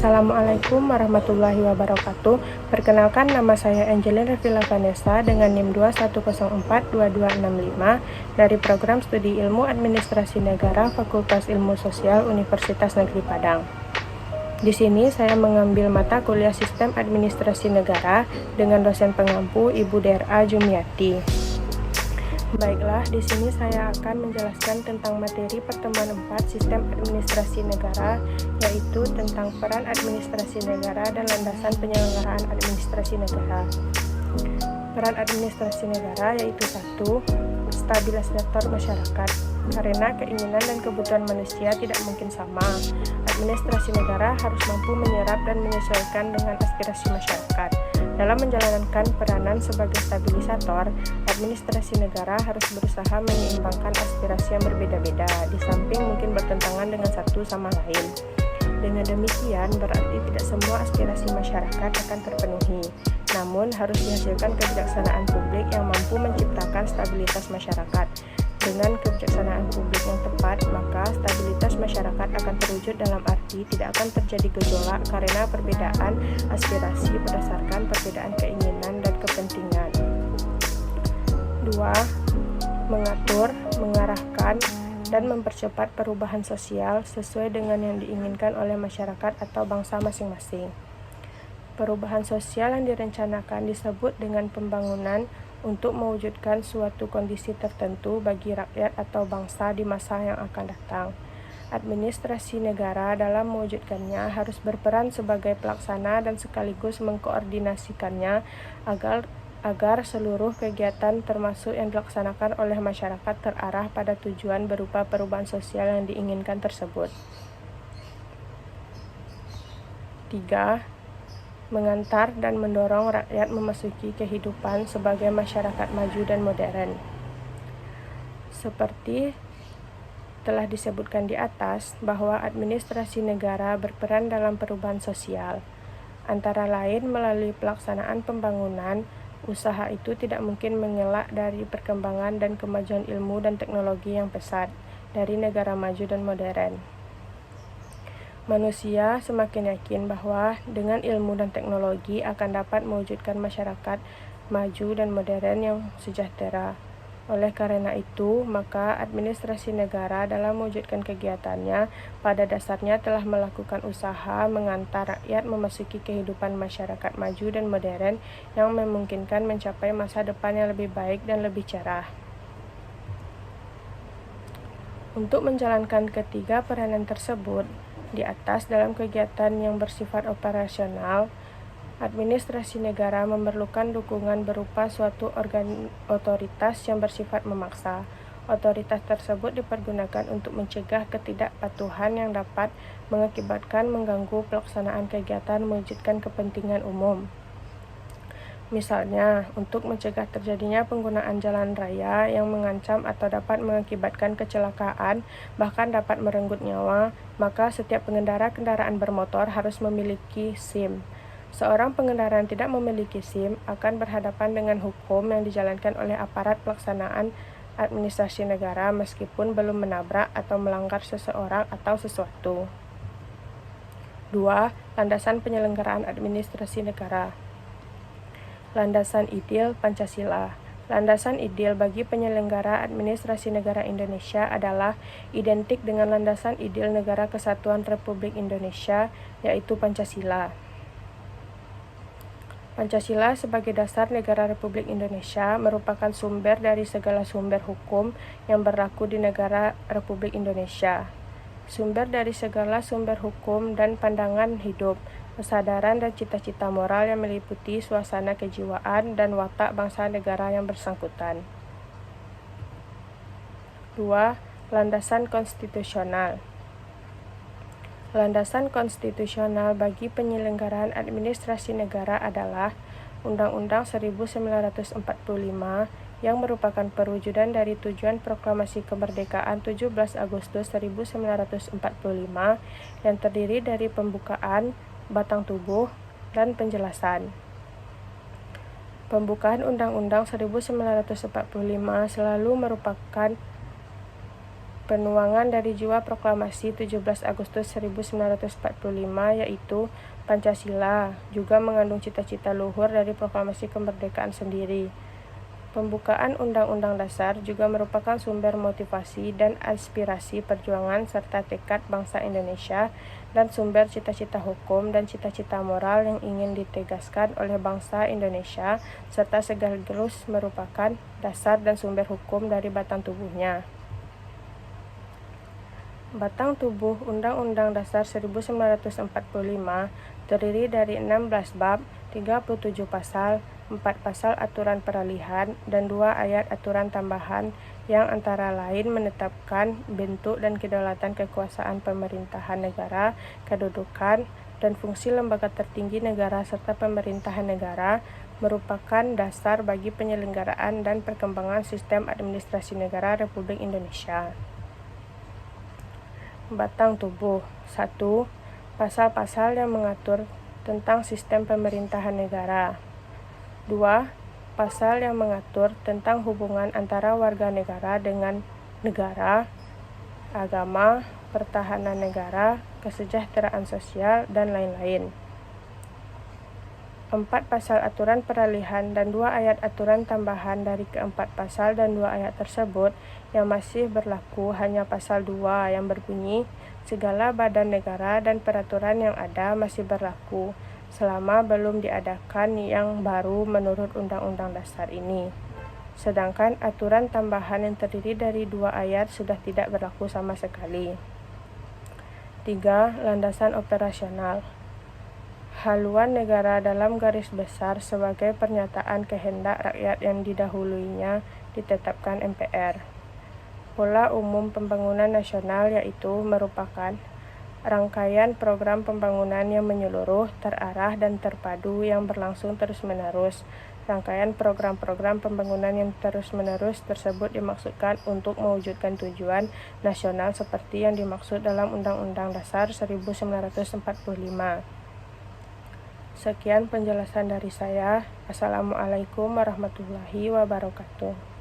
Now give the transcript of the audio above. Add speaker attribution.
Speaker 1: Assalamualaikum warahmatullahi wabarakatuh. Perkenalkan, nama saya Angelina Revila Vanessa dengan NIM 21042265 dari Program Studi Ilmu Administrasi Negara Fakultas Ilmu Sosial Universitas Negeri Padang. Di sini saya mengambil mata kuliah Sistem Administrasi Negara dengan dosen pengampu Ibu Dera Jumiati. Baiklah, di sini saya akan menjelaskan tentang materi pertemuan 4 Sistem Administrasi Negara, yaitu tentang peran administrasi negara dan landasan penyelenggaraan administrasi negara. Peran administrasi negara yaitu 1. Stabilisator masyarakat. Karena keinginan dan kebutuhan manusia tidak mungkin sama, administrasi negara harus mampu menyerap dan menyesuaikan dengan aspirasi masyarakat. Dalam menjalankan peranan sebagai stabilisator, administrasi negara harus berusaha menyeimbangkan aspirasi yang berbeda-beda, di samping mungkin bertentangan dengan satu sama lain. Dengan demikian, berarti tidak semua aspirasi masyarakat akan terpenuhi, namun harus dihasilkan kebijaksanaan publik yang mampu menciptakan stabilitas masyarakat. Dengan kebijaksanaan publik yang tepat, maka stabilitas masyarakat akan terwujud dalam arti tidak akan terjadi gejolak karena perbedaan aspirasi berdasarkan perbedaan keinginan dan kepentingan. 2. Mengatur, mengarahkan, dan mempercepat perubahan sosial sesuai dengan yang diinginkan oleh masyarakat atau bangsa masing-masing. Perubahan sosial yang direncanakan disebut dengan pembangunan untuk mewujudkan suatu kondisi tertentu bagi rakyat atau bangsa di masa yang akan datang. Administrasi negara dalam mewujudkannya harus berperan sebagai pelaksana dan sekaligus mengkoordinasikannya agar seluruh kegiatan termasuk yang dilaksanakan oleh masyarakat terarah pada tujuan berupa perubahan sosial yang diinginkan tersebut. 3. Mengantar dan mendorong rakyat memasuki kehidupan sebagai masyarakat maju dan modern. Seperti telah disebutkan di atas, bahwa administrasi negara berperan dalam perubahan sosial. Antara lain melalui pelaksanaan pembangunan, usaha itu tidak mungkin mengelak dari perkembangan dan kemajuan ilmu dan teknologi yang pesat dari negara maju dan modern. Manusia semakin yakin bahwa dengan ilmu dan teknologi akan dapat mewujudkan masyarakat maju dan modern yang sejahtera. Oleh karena itu, maka administrasi negara dalam mewujudkan kegiatannya pada dasarnya telah melakukan usaha mengantar rakyat memasuki kehidupan masyarakat maju dan modern yang memungkinkan mencapai masa depan yang lebih baik dan lebih cerah. Untuk menjalankan ketiga peranan tersebut, di atas dalam kegiatan yang bersifat operasional, administrasi negara memerlukan dukungan berupa suatu otoritas yang bersifat memaksa. Otoritas tersebut dipergunakan untuk mencegah ketidakpatuhan yang dapat mengakibatkan mengganggu pelaksanaan kegiatan mewujudkan kepentingan umum. Misalnya, untuk mencegah terjadinya penggunaan jalan raya yang mengancam atau dapat mengakibatkan kecelakaan, bahkan dapat merenggut nyawa, maka setiap pengendara kendaraan bermotor harus memiliki SIM. Seorang pengendara yang tidak memiliki SIM akan berhadapan dengan hukum yang dijalankan oleh aparat pelaksanaan administrasi negara meskipun belum menabrak atau melanggar seseorang atau sesuatu. 2. Landasan penyelenggaraan administrasi negara. Landasan ideal Pancasila. Landasan ideal bagi penyelenggara administrasi negara Indonesia adalah identik dengan landasan ideal Negara Kesatuan Republik Indonesia, yaitu Pancasila. Pancasila sebagai dasar negara Republik Indonesia merupakan sumber dari segala sumber hukum yang berlaku di negara Republik Indonesia. Sumber dari segala sumber hukum dan pandangan hidup, kesadaran dan cita-cita moral yang meliputi suasana kejiwaan dan watak bangsa negara yang bersangkutan. 2. Landasan konstitusional. Landasan konstitusional bagi penyelenggaraan administrasi negara adalah Undang-Undang 1945 yang merupakan perwujudan dari tujuan Proklamasi Kemerdekaan 17 Agustus 1945 yang terdiri dari pembukaan, batang tubuh, dan penjelasan. Pembukaan Undang-Undang 1945 selalu merupakan Penuangan dari jiwa proklamasi 17 Agustus 1945 yaitu Pancasila juga mengandung cita-cita luhur dari proklamasi kemerdekaan sendiri. Pembukaan Undang-Undang Dasar juga merupakan sumber motivasi dan aspirasi perjuangan serta tekad bangsa Indonesia dan sumber cita-cita hukum dan cita-cita moral yang ingin ditegaskan oleh bangsa Indonesia serta sekaligus merupakan dasar dan sumber hukum dari batang tubuhnya. Batang tubuh Undang-Undang Dasar 1945 terdiri dari 16 bab, 37 pasal, 4 pasal aturan peralihan, dan 2 ayat aturan tambahan yang antara lain menetapkan bentuk dan kedaulatan kekuasaan pemerintahan negara, kedudukan, dan fungsi lembaga tertinggi negara serta pemerintahan negara merupakan dasar bagi penyelenggaraan dan perkembangan sistem administrasi negara Republik Indonesia. Batang tubuh 1. Pasal-pasal yang mengatur tentang sistem pemerintahan negara. 2. Pasal yang mengatur tentang hubungan antara warga negara dengan negara, agama, pertahanan negara, kesejahteraan sosial, dan lain-lain. 4 pasal aturan peralihan dan 2 ayat aturan tambahan dari keempat pasal dan 2 ayat tersebut yang masih berlaku hanya pasal 2 yang berbunyi segala badan negara dan peraturan yang ada masih berlaku selama belum diadakan yang baru menurut Undang-Undang Dasar ini. Sedangkan aturan tambahan yang terdiri dari 2 ayat sudah tidak berlaku sama sekali. 3. Landasan operasional. Haluan negara dalam garis besar sebagai pernyataan kehendak rakyat yang didahulunya ditetapkan MPR. Pola umum pembangunan nasional yaitu merupakan rangkaian program pembangunan yang menyeluruh, terarah, dan terpadu yang berlangsung terus-menerus. Rangkaian program-program pembangunan yang terus-menerus tersebut dimaksudkan untuk mewujudkan tujuan nasional seperti yang dimaksud dalam Undang-Undang Dasar 1945. Sekian penjelasan dari saya. Assalamualaikum warahmatullahi wabarakatuh.